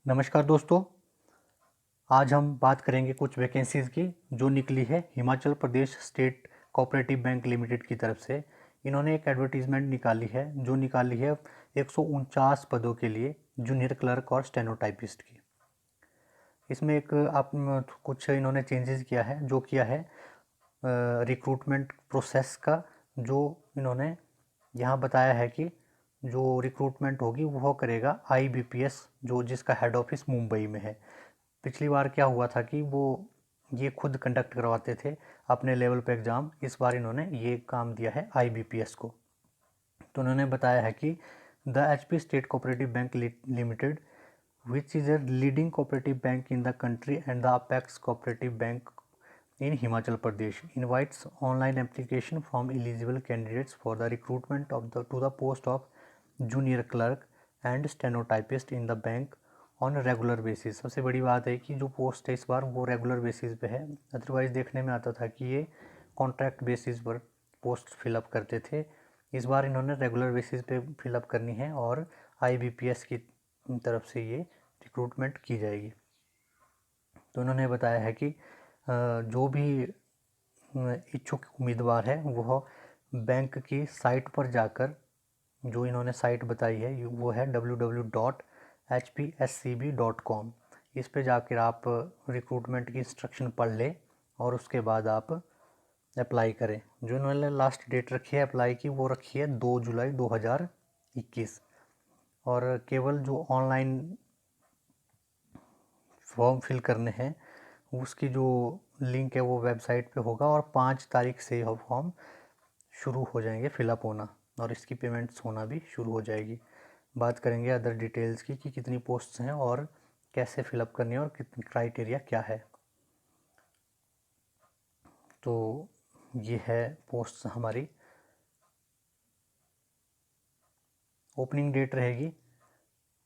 नमस्कार दोस्तों। आज हम बात करेंगे कुछ वैकेंसीज़ की जो निकली है Himachal Pradesh state cooperative bank limited की तरफ से। इन्होंने एक एडवर्टीज़मेंट निकाली है 149 पदों के लिए जूनियर क्लर्क और स्टेनोटाइपिस्ट की। इसमें एक कुछ इन्होंने चेंजेस किया है रिक्रूटमेंट प्रोसेस का। जो इन्होंने यहाँ बताया है कि जो रिक्रूटमेंट होगी वो करेगा IBPS, जो जिसका हेड ऑफिस मुंबई में है। पिछली बार क्या हुआ था कि वो ये खुद कंडक्ट करवाते थे अपने लेवल पे एग्ज़ाम। इस बार इन्होंने ये काम दिया है IBPS को। तो उन्होंने बताया है कि the HP state cooperative bank limited which is a leading cooperative bank in the country and the apex cooperative bank in Himachal Pradesh invites online application from eligible candidates for the recruitment to the post of junior clerk and stenotypist in the bank on regular basis. सबसे बड़ी बात है कि जो post है इस बार वो regular basis पे है। अदरवाइज़ देखने में आता था कि ये कॉन्ट्रैक्ट बेसिस पर पोस्ट फिलअप करते थे। इस बार इन्होंने रेगुलर बेसिस पे फिलअप करनी है और IBPS की तरफ से ये रिक्रूटमेंट की जाएगी। तो उन्होंने बताया है कि जो भी इच्छुक उम्मीदवार है वह बैंक की साइट पर जाकर, जो इन्होंने साइट बताई है वो है www.hpscb.com। इस पे जाकर आप रिक्रूटमेंट की इंस्ट्रक्शन पढ़ लें और उसके बाद आप अप्लाई करें। जो इन्होंने लास्ट डेट रखी है अप्लाई की वो रखी है 2 जुलाई 2021। और केवल जो ऑनलाइन फॉर्म फिल करने हैं उसकी जो लिंक है वो वेबसाइट पे होगा और 5 तारीख से यह फॉर्म शुरू हो जाएंगे फिलअप होना और इसकी पेमेंट्स होना भी शुरू हो जाएगी। बात करेंगे अदर डिटेल्स की कि कितनी पोस्ट्स हैं और कैसे फिलअप करनी है और कितनी क्राइटेरिया क्या है। तो ये है पोस्ट्स हमारी। ओपनिंग डेट रहेगी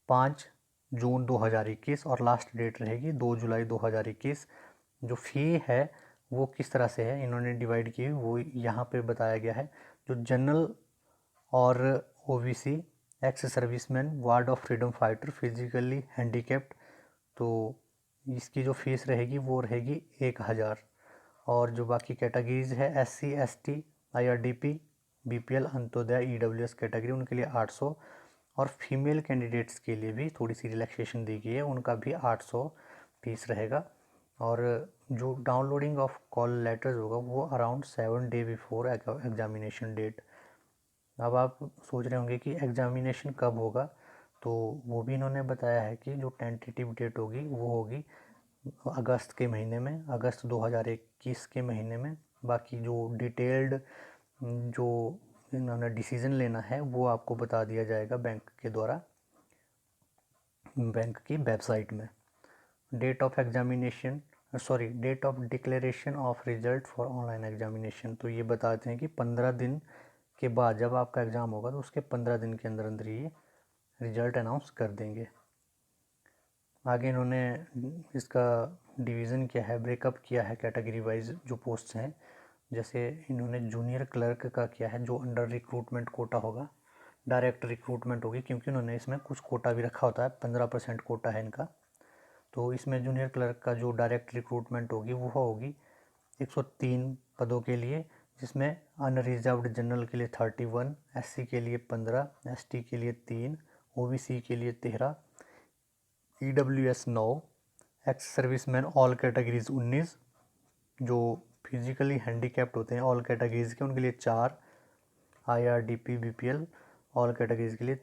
5 जून 2021 और लास्ट डेट रहेगी 2 जुलाई 2021। जो फ़ी है वो किस तरह से है इन्होंने डिवाइड की वो यहाँ पे बताया गया है। जो जनरल और OBC, ex serviceman, ward of freedom fighter, physically handicapped, तो इसकी जो फीस रहेगी वो रहेगी 1000। और जो बाकी कैटेगरीज है SC ST IRDP BPL Antyodaya EWS category उनके लिए 800 और फीमेल कैंडिडेट्स के लिए भी थोड़ी सी रिलैक्सेशन दी गई है, उनका भी 800 फीस रहेगा। और जो डाउनलोडिंग ऑफ कॉल लेटर्स होगा वो around 7 day before examination date. अब आप सोच रहे होंगे कि एग्जामिनेशन कब होगा, तो वो भी इन्होंने बताया है कि जो टेंटेटिव डेट होगी वो होगी अगस्त के महीने में, अगस्त 2021 के महीने में। बाकी जो डिटेल्ड जो इन्होंने डिसीज़न लेना है वो आपको बता दिया जाएगा बैंक के द्वारा बैंक की वेबसाइट में। Date of declaration of result for online examination, तो ये बताते हैं कि 15 दिन के बाद जब आपका एग्ज़ाम होगा तो उसके 15 दिन के अंदर अंदर ये रिजल्ट अनाउंस कर देंगे। आगे इन्होंने इसका डिवीज़न किया है, ब्रेकअप किया है कैटेगरी वाइज जो पोस्ट्स हैं। जैसे इन्होंने जूनियर क्लर्क का किया है जो अंडर रिक्रूटमेंट कोटा होगा, डायरेक्ट रिक्रूटमेंट होगी क्योंकि उन्होंने इसमें कुछ कोटा भी रखा होता है, 15% कोटा है इनका। तो इसमें जूनियर क्लर्क का जो डायरेक्ट रिक्रूटमेंट होगी वो होगी 103 पदों के लिए, जिसमें अनरिजर्व्ड जनरल के लिए 31, SC के लिए 15, ST के लिए 3, OBC के लिए 13, EWS 9, ex serviceman all categories 19, जो फिजिकली हैंडीकैप्ड होते हैं ऑल कैटेगरीज के उनके लिए 4, IRDP BPL ऑल कैटेगरीज के लिए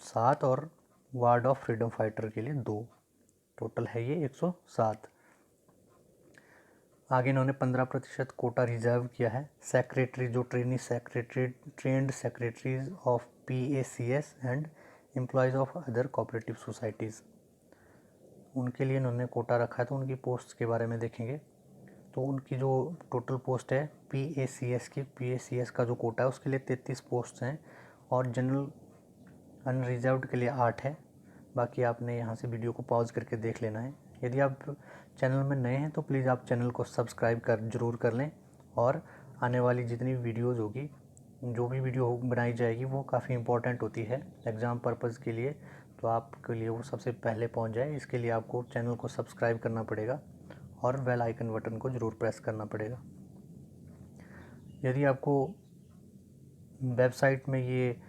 7 और वार्ड ऑफ फ्रीडम फाइटर के लिए 2। टोटल है ये 107। आगे इन्होंने 15% कोटा रिजर्व किया है सेक्रेटरी, जो trend secretaries of PACS and employees of other cooperative societies, उनके लिए इन्होंने कोटा रखा है। तो उनकी पोस्ट्स के बारे में देखेंगे तो उनकी जो टोटल पोस्ट है PACS का जो कोटा है उसके लिए 33 पोस्ट हैं और जनरल अनरिजर्व्ड के लिए 8 है। बाकी आपने यहाँ से वीडियो को पॉज करके देख लेना है। यदि आप चैनल में नए हैं तो प्लीज़ आप चैनल को सब्सक्राइब ज़रूर कर लें और आने वाली जितनी वीडियोज़ होगी, जो भी वीडियो बनाई जाएगी वो काफ़ी इंपॉर्टेंट होती है एग्ज़ाम पर्पज़ के लिए। तो आपके लिए वो सबसे पहले पहुंच जाए, इसके लिए आपको चैनल को सब्सक्राइब करना पड़ेगा और बेल आइकन बटन को ज़रूर प्रेस करना पड़ेगा। यदि आपको वेबसाइट में ये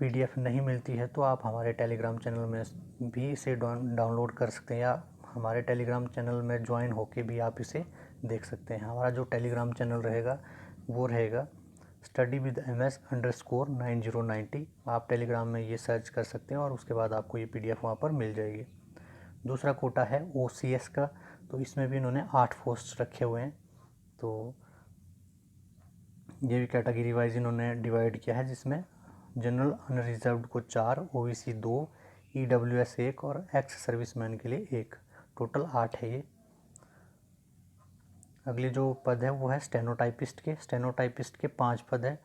पीडीएफ नहीं मिलती है तो आप हमारे टेलीग्राम चैनल में भी इसे डाउनलोड कर सकते हैं, या हमारे टेलीग्राम चैनल में ज्वाइन होके भी आप इसे देख सकते हैं। हमारा जो टेलीग्राम चैनल रहेगा वो रहेगा study_with ms_9090। आप टेलीग्राम में ये सर्च कर सकते हैं और उसके बाद आपको ये पीडीएफ वहाँ पर मिल जाएगी। दूसरा कोटा है OCS का, तो इसमें भी इन्होंने 8 पोस्ट रखे हुए हैं। तो ये भी कैटेगरी वाइज इन्होंने डिवाइड किया है, जिसमें जनरल अनरिजर्व्ड को 4, OBC 2, EWS 1 और एक्स सर्विसमैन के लिए 1, टोटल 8 है ये। अगले जो पद है वो है स्टेनोटाइपिस्ट के। स्टेनोटाइपिस्ट के 5 पद है,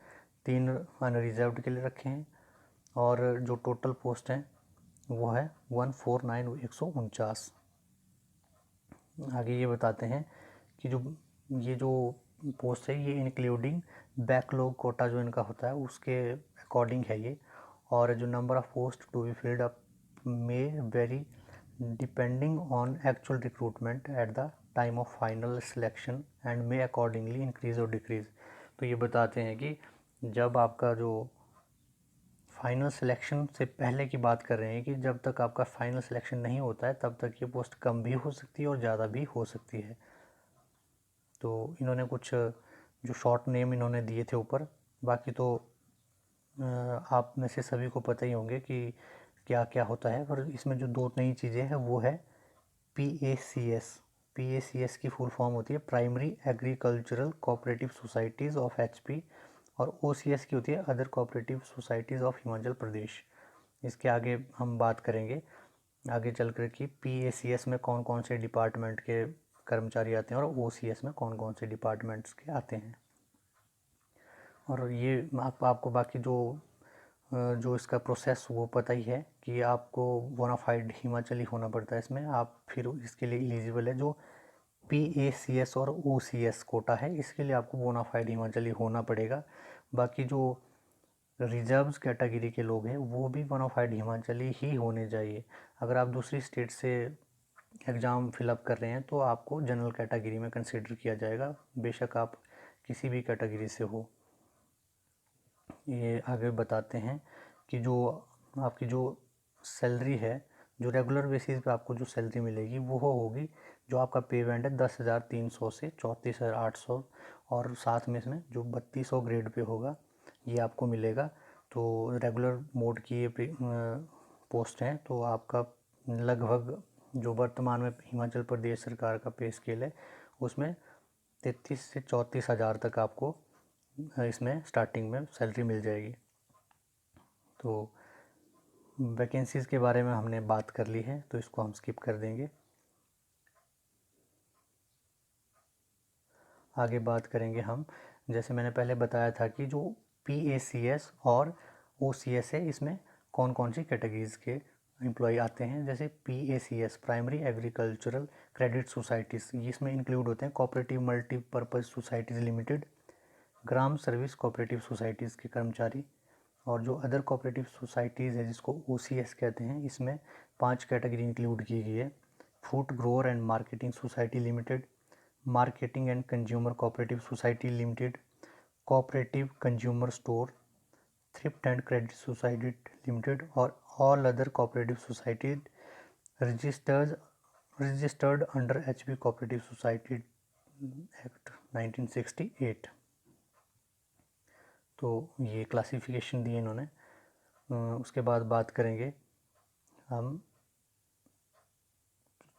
3 अनरिजर्व्ड के लिए रखे हैं और जो टोटल पोस्ट हैं वो है 149,149। आगे ये बताते हैं कि ये जो पोस्ट है ये इंक्लूडिंग बैकलॉग कोटा जो इनका होता है उसके अकॉर्डिंग है ये, और जो number of post to be filled up may vary depending on actual recruitment at the time of final selection and may accordingly increase और डिक्रीज। तो ये बताते हैं कि जब आपका जो फाइनल सिलेक्शन से पहले की बात कर रहे हैं कि जब तक आपका फाइनल सिलेक्शन नहीं होता है तब तक ये पोस्ट कम भी हो सकती है और ज़्यादा भी हो सकती है। तो इन्होंने कुछ जो शॉर्ट नेम इन्होंने दिए थे ऊपर, बाकी तो आप में से सभी को पता ही होंगे कि क्या क्या होता है। पर इसमें जो 2 नई चीज़ें हैं वो है PACS। PACS की फुल फॉर्म होती है primary agricultural cooperative societies of HP, और OCS की होती है other cooperative societies of Himachal Pradesh. इसके आगे हम बात करेंगे आगे चल कर कि PACS में कौन कौन से डिपार्टमेंट के कर्मचारी आते हैं और OCS में कौन कौन से डिपार्टमेंट्स के आते हैं। और ये आपको बाकी जो इसका प्रोसेस वो पता ही है कि आपको बोनाफाइड हिमाचली होना पड़ता है इसमें, आप फिर इसके लिए एलिजिबल है। जो PACS और OCS कोटा है इसके लिए आपको बोनाफाइड हिमाचली होना पड़ेगा। बाकी जो रिजर्व्स कैटेगरी के लोग हैं वो भी बोनाफाइड हिमाचली ही होने चाहिए। अगर आप दूसरी स्टेट से एग्ज़ाम फिलअप कर रहे हैं तो आपको जनरल कैटेगरी में कंसिडर किया जाएगा, बेशक आप किसी भी कैटेगरी से हो। ये आगे बताते हैं कि जो आपकी जो सैलरी है, जो रेगुलर बेसिस पे आपको जो सैलरी मिलेगी वो होगी, जो आपका पे बैंड है 10,300 से 34,800, और साथ में इसमें जो 3200 ग्रेड पे होगा ये आपको मिलेगा। तो रेगुलर मोड की ये पोस्ट हैं, तो आपका लगभग जो वर्तमान में हिमाचल प्रदेश सरकार का पे स्केल है उसमें 33 से 34,000 तक आपको इसमें स्टार्टिंग में सैलरी मिल जाएगी। तो वैकेंसीज़ के बारे में हमने बात कर ली है तो इसको हम स्किप कर देंगे। आगे बात करेंगे हम, जैसे मैंने पहले बताया था कि जो PACS और OCS है इसमें कौन कौन सी कैटेगरीज़ के एम्प्लॉय आते हैं। जैसे PACS primary agricultural credit societies, इसमें इंक्लूड होते हैं कोऑपरेटिव मल्टीपर्पज़ सोसाइटीज़ लिमिटेड, ग्राम सर्विस कोऑपरेटिव सोसाइटीज़ के कर्मचारी। और जो अदर कोऑपरेटिव सोसाइटीज़ है जिसको OCS कहते हैं, इसमें 5 कैटेगरी इंक्लूड की गई है। Food grower and marketing society limited, marketing and consumer cooperative society limited, cooperative consumer store, thrift and credit society limited, और all other cooperative society registered under HP cooperative society act 1968। तो ये classification दिए इन्होंने। उसके बाद बात करेंगे हम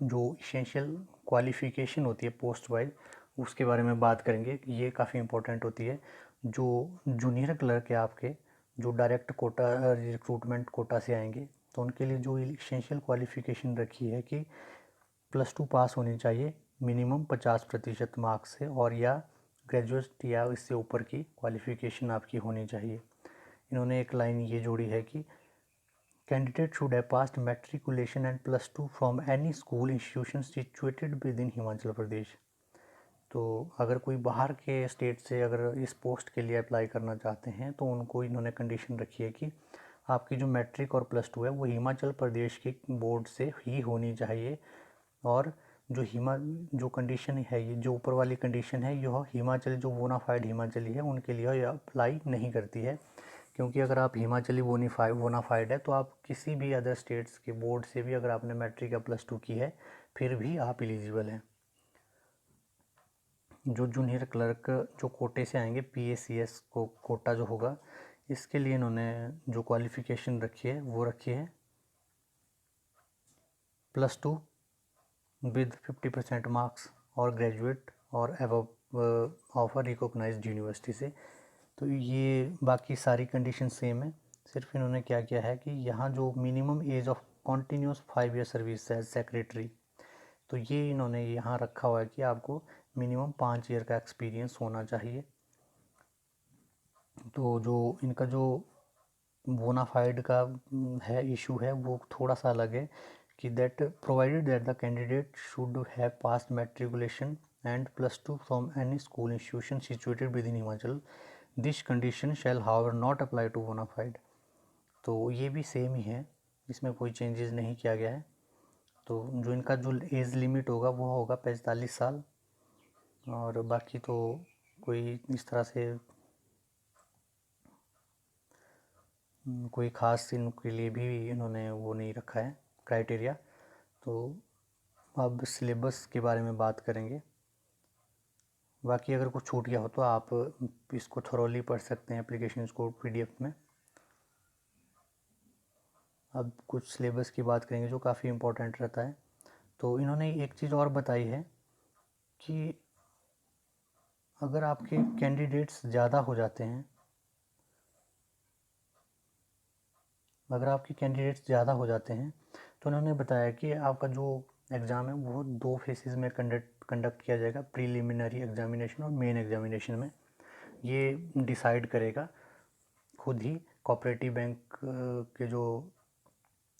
जो इसेंशियल क्वालिफ़िकेशन होती है पोस्ट वाइज उसके बारे में बात करेंगे। ये काफ़ी इंपॉर्टेंट होती है। जो जूनियर क्लर्क है आपके, जो डायरेक्ट कोटा रिक्रूटमेंट कोटा से आएंगे, तो उनके लिए जो इसेंशियल क्वालिफ़िकेशन रखी है कि +2 पास होनी चाहिए मिनिमम 50% मार्क्स से, और या ग्रेजुएट या इससे ऊपर की क्वालिफ़िकेशन आपकी होनी चाहिए। इन्होंने एक लाइन ये जोड़ी है कि candidate should have passed matriculation and +2 from any school institution situated within Himachal Pradesh. तो अगर कोई बाहर के स्टेट से अगर इस पोस्ट के लिए अप्लाई करना चाहते हैं तो उनको इन्होंने कंडीशन रखी है कि आपकी जो मैट्रिक और प्लस टू है वो हिमाचल प्रदेश के बोर्ड से ही होनी चाहिए। और जो कंडीशन है, ये जो ऊपर वाली कंडीशन है, यह हिमाचली जो बोनाफाइड हिमाचली है उनके लिए यह अप्लाई नहीं करती है। क्योंकि अगर आप हिमाचली बोनाफाइड है तो आप किसी भी अदर स्टेट्स के बोर्ड से भी अगर आपने मैट्रिक या प्लस टू की है फिर भी आप एलिजिबल हैं। जो जूनियर क्लर्क जो कोटे से आएंगे, PACS को कोटा जो होगा, इसके लिए इन्होंने जो क्वालिफ़िकेशन रखी है वो रखी है प्लस टू विद 50% मार्क्स और ग्रेजुएट और above of a recognised university से। तो ये बाकी सारी कंडीशन सेम है, सिर्फ इन्होंने क्या किया है कि यहाँ जो minimum age of continuous 5 year service as secretary, तो ये इन्होंने यहाँ रखा हुआ है कि आपको मिनिमम 5 ईयर का एक्सपीरियंस होना चाहिए। तो जो इनका जो बोनाफाइड का है इशू है वो थोड़ा सा अलग है कि that provided that the candidate should have passed matriculation and plus two from any school institution situated within Himachal, this condition shall however not apply to bona fide. तो ये भी सेम ही है, इसमें कोई चेंजेस नहीं किया गया है। तो जो इनका जो एज लिमिट होगा वो होगा 45 साल, और बाकी तो कोई इस तरह से कोई ख़ास इनके लिए भी इन्होंने वो नहीं रखा है क्राइटेरिया। तो अब सिलेबस के बारे में बात करेंगे। बाकी अगर कुछ छूट गया हो तो आप इसको थोरोली पढ़ सकते हैं एप्लीकेशन को PDF में। अब कुछ सिलेबस की बात करेंगे जो काफ़ी इम्पोर्टेंट रहता है। तो इन्होंने एक चीज़ और बताई है कि अगर आपके कैंडिडेट्स ज़्यादा हो जाते हैं, तो उन्होंने बताया कि आपका जो एग्ज़ाम है वो 2 फेसेस में कंडक्ट किया जाएगा, प्रीलिमिनरी एग्जामिनेशन और मेन एग्जामिनेशन में। ये डिसाइड करेगा खुद ही कोऑपरेटिव बैंक के जो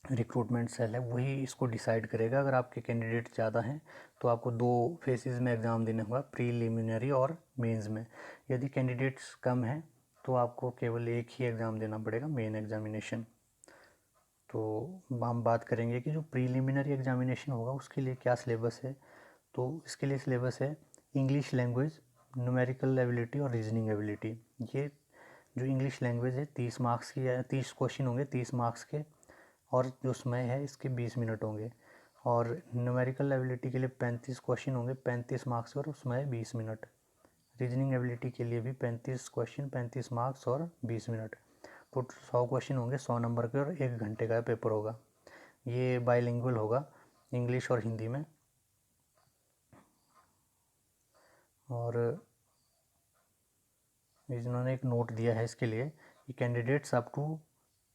रिक्रूटमेंट सेल है वही इसको डिसाइड करेगा। अगर आपके कैंडिडेट ज़्यादा हैं तो आपको 2 फेसेस में एग्ज़ाम देना होगा, प्रीलिमिनरी और मेंस में। यदि कैंडिडेट्स कम हैं तो आपको केवल एक ही एग्ज़ाम देना पड़ेगा, मेन एग्जामिनेशन। तो हम बात करेंगे कि जो प्रीलिमिनरी एग्जामिनेशन होगा उसके लिए क्या सिलेबस है। तो इसके लिए सिलेबस है इंग्लिश लैंग्वेज, न्यूमेरिकल एबिलिटी और रीजनिंग एबिलिटी। ये जो इंग्लिश लैंग्वेज है 30 मार्क्स की है, 30 क्वेश्चन होंगे 30 मार्क्स के, और जो समय है इसके 20 मिनट होंगे। और न्यूमेरिकल एबिलिटी के लिए 35 क्वेश्चन होंगे 35 मार्क्स और समय 20 मिनट। रीजनिंग एबिलिटी के लिए भी 35 क्वेश्चन 35 मार्क्स और 20 मिनट। टोटल 100 क्वेश्चन होंगे 100 नंबर के, और 1 घंटे का पेपर होगा। ये बाइलिंगुअल होगा, इंग्लिश और हिंदी में। और इन्होंने एक नोट दिया है इसके लिए कि candidates up to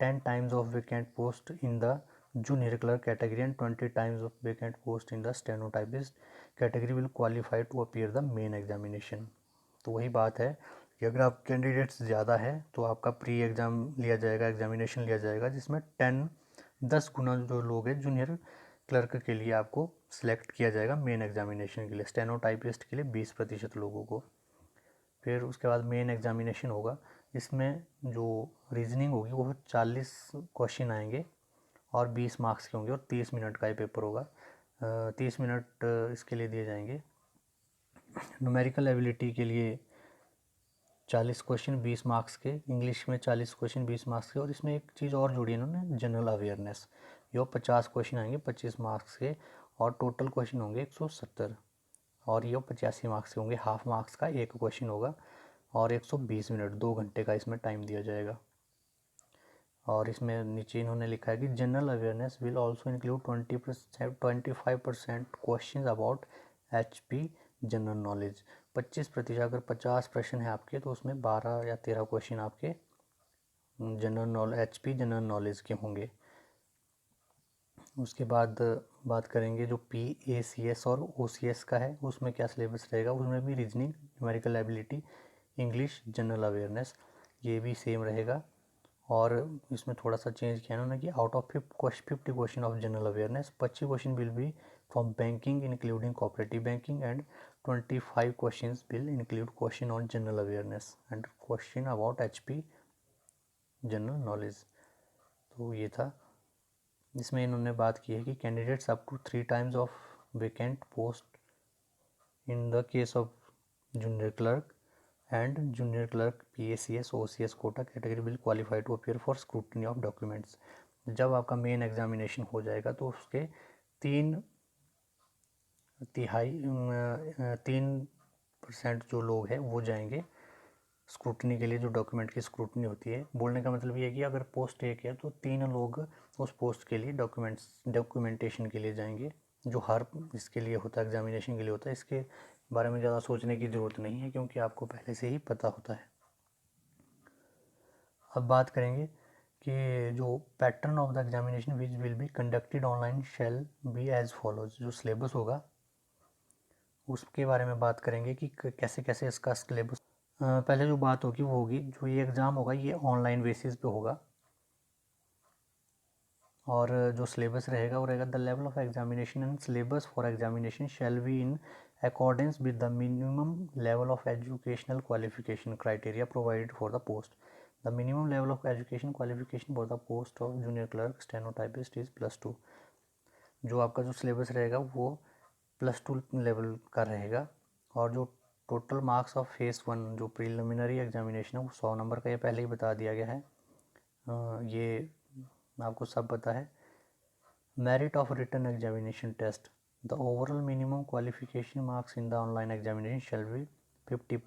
10 times of vacant post in the junior clerk category and 20 times of vacant post in the stenotypist category will qualify to appear the main examination. तो वही बात है कि अगर आप कैंडिडेट्स ज़्यादा है तो आपका प्री एग्ज़ाम लिया जाएगा, एग्जामिनेशन लिया जाएगा, जिसमें 10 गुना जो लोग हैं जूनियर क्लर्क के लिए आपको सिलेक्ट किया जाएगा मेन एग्जामिनेशन के लिए। स्टेनोटाइपिस्ट के लिए 20% लोगों को। फिर उसके बाद मेन एग्जामिनेशन होगा, इसमें जो रीजनिंग होगी वो 40 क्वेश्चन आएंगे और 20 मार्क्स के होंगे, और 30 मिनट का ही पेपर होगा। 30 मिनट इसके लिए दिए जाएंगे। न्यूमेरिकल एबिलिटी के लिए 40 क्वेश्चन 20 मार्क्स के, इंग्लिश में 40 क्वेश्चन 20 मार्क्स के, और इसमें एक चीज़ और जोड़ी है इन्होंने, जनरल अवेयरनेस। ये 50 क्वेश्चन आएंगे 25 मार्क्स के, और टोटल क्वेश्चन होंगे 170, और ये 85 मार्क्स के होंगे। हाफ मार्क्स का एक क्वेश्चन होगा, और 120 मिनट 2 घंटे का इसमें टाइम दिया जाएगा। और इसमें नीचे इन्होंने लिखा है कि general awareness will also include 25% question about HP general knowledge. 25%, अगर 50 प्रश्न है आपके तो उसमें 12 या 13 क्वेश्चन आपके general knowledge HP general knowledge के होंगे। उसके बाद बात करेंगे जो PACS और OCS का है, उसमें क्या सिलेबस रहेगा। उसमें भी reasoning, numerical ability, English, general awareness, ये भी सेम रहेगा। और इसमें थोड़ा सा चेंज किया उन्होंने कि out of 50 question of general awareness, 25 question will be from banking including cooperative banking, and 25 question will include question on general awareness and question about HP general knowledge. तो ये था, इसमें इन्होंने बात की है कि candidates up to 3 times of vacant post in the case of junior clerk and junior clerk PACS OCS quota category will qualify to appear for scrutiny of documents. जब आपका मेन एग्जामिनेशन हो जाएगा तो उसके 3% जो लोग हैं वो जाएंगे स्क्रूटनी के लिए, जो डॉक्यूमेंट की स्क्रूटनी होती है। बोलने का मतलब ये है कि अगर पोस्ट एक है तो 3 लोग उस पोस्ट के लिए डॉक्यूमेंटेशन के लिए जाएंगे, जो हर इसके लिए होता है, एग्जामिनेशन के लिए होता है। इसके बारे में ज़्यादा सोचने की ज़रूरत नहीं है क्योंकि आपको पहले से ही पता होता है। अब बात करेंगे कि जो pattern of the examination which will be conducted online shall be as follows. जो सिलेबस होगा उसके बारे में बात करेंगे कि कैसे कैसे इसका सिलेबस। पहले जो बात होगी वो होगी, जो ये एग्ज़ाम होगा ये ऑनलाइन बेसिस पे होगा, और जो सिलेबस रहेगा वो रहेगा the level of examination and syllabus for examination shall be in accordance with the minimum level of educational qualification criteria provided for the post. The minimum level of education qualification for the post of junior clerk stenotypist is +2। जो आपका जो syllabus रहेगा वो +2 level का रहेगा, और जो total marks of face 1 जो प्रिलिमिनरी एग्जामिनेशन है वो 100 नंबर का, ये पहले ही बता दिया गया है, ये आपको सब पता है। Merit of written examination test, the overall minimum qualification marks in the online examination shall be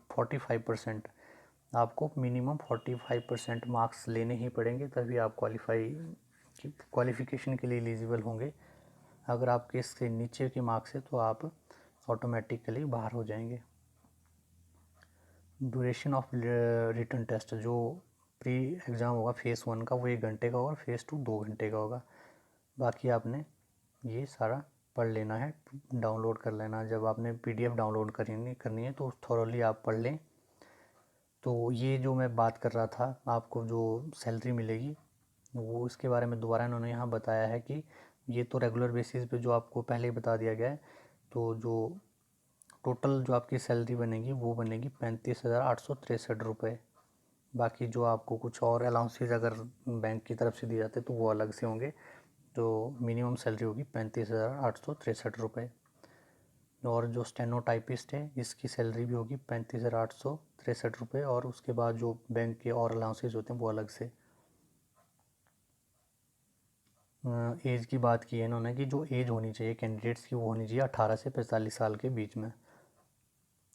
45%। आपको मिनिमम 45% मार्क्स लेने ही पड़ेंगे, तभी आप क्वालिफिकेशन के लिए एलिजिबल होंगे। अगर आपके इससे नीचे के मार्क्स है तो आप ऑटोमेटिकली बाहर हो जाएंगे। ड्यूरेशन ऑफ रिटन टेस्ट, जो प्री एग्ज़ाम होगा फेस 1 का वो 1 घंटे का होगा, फेस 2 2 घंटे का होगा। बाकी आपने ये सारा पढ़ लेना है, डाउनलोड कर लेना। जब आपने PDF डाउनलोड करनी है तो थॉरोली आप पढ़ लें। तो ये जो मैं बात कर रहा था, आपको जो सैलरी मिलेगी वो इसके बारे में दोबारा इन्होंने यहाँ बताया है कि ये तो रेगुलर बेसिस पे जो आपको पहले ही बता दिया गया है। तो जो टोटल जो आपकी सैलरी बनेगी वो बनेगी 35,863 रुपये। बाकी जो आपको कुछ और अलाउंसेज अगर बैंक की तरफ से दिए जाते तो वो अलग से होंगे। तो मिनिमम सैलरी होगी 35,863 रुपये। और जो स्टेनोटाइपिस्ट है इसकी सैलरी भी होगी 35,863 रुपये, और उसके बाद जो बैंक के और अलाउंसेज होते हैं वो अलग से। एज की बात की है इन्होंने कि जो एज होनी चाहिए कैंडिडेट्स की वो होनी चाहिए 18 से 45 साल के बीच में,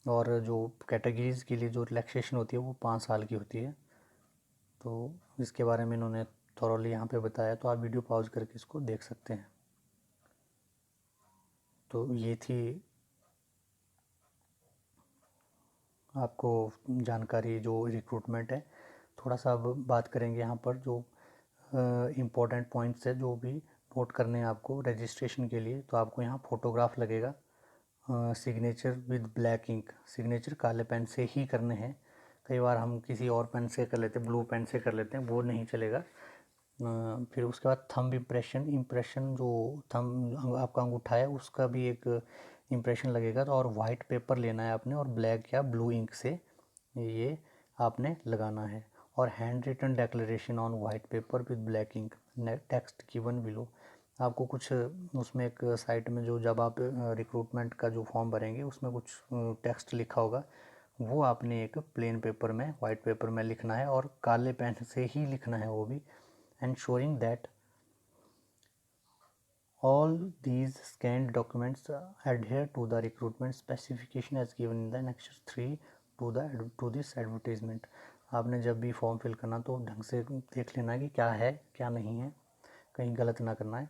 और जो कैटेगरीज़ के लिए जो रिलैक्सेशन होती है वो 5 साल की होती है। तो इसके बारे में इन्होंने थॉरोली यहाँ पे बताया, तो आप वीडियो पॉज करके इसको देख सकते हैं। तो ये थी आपको जानकारी जो रिक्रूटमेंट है। थोड़ा सा अब बात करेंगे यहाँ पर जो इम्पोर्टेंट पॉइंट्स है जो भी नोट करने हैं आपको रजिस्ट्रेशन के लिए। तो आपको यहाँ फ़ोटोग्राफ लगेगा, signature with black ink, signature काले पेन से ही करने हैं। कई बार हम किसी और पेन से कर लेते हैं, ब्लू पेन से कर लेते हैं, वो नहीं चलेगा। फिर उसके बाद थंब इम्प्रेशन जो थंब आपका अंगूठा है उसका भी एक इम्प्रेशन लगेगा। तो और वाइट पेपर लेना है आपने, और ब्लैक या ब्लू इंक से ये आपने लगाना है। और hand written declaration on white paper with black ink, text given below. आपको कुछ उसमें एक साइट में जो जब आप रिक्रूटमेंट का जो फॉर्म भरेंगे उसमें कुछ टेक्स्ट लिखा होगा, वो आपने एक प्लेन पेपर में वाइट पेपर में लिखना है, और काले पेन से ही लिखना है वो भी। ensuring that all these scanned documents adhere to the recruitment specification as given in the Annex 3 to this advertisement। आपने जब भी फॉर्म फिल करना तो ढंग से देख लेना है कि क्या है क्या नहीं है, कहीं गलत ना करना है।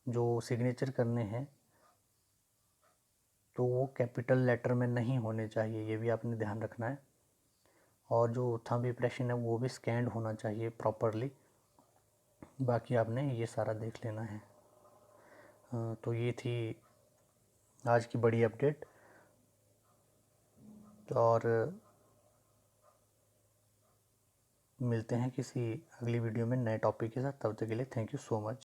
जो सिग्नेचर करने हैं तो वो कैपिटल लेटर में नहीं होने चाहिए, ये भी आपने ध्यान रखना है। और जो थंब इम्प्रेशन है वो भी स्कैंड होना चाहिए प्रॉपरली। बाकी आपने ये सारा देख लेना है। तो ये थी आज की बड़ी अपडेट, और मिलते हैं किसी अगली वीडियो में नए टॉपिक के साथ। तब तक के लिए थैंक यू सो मच।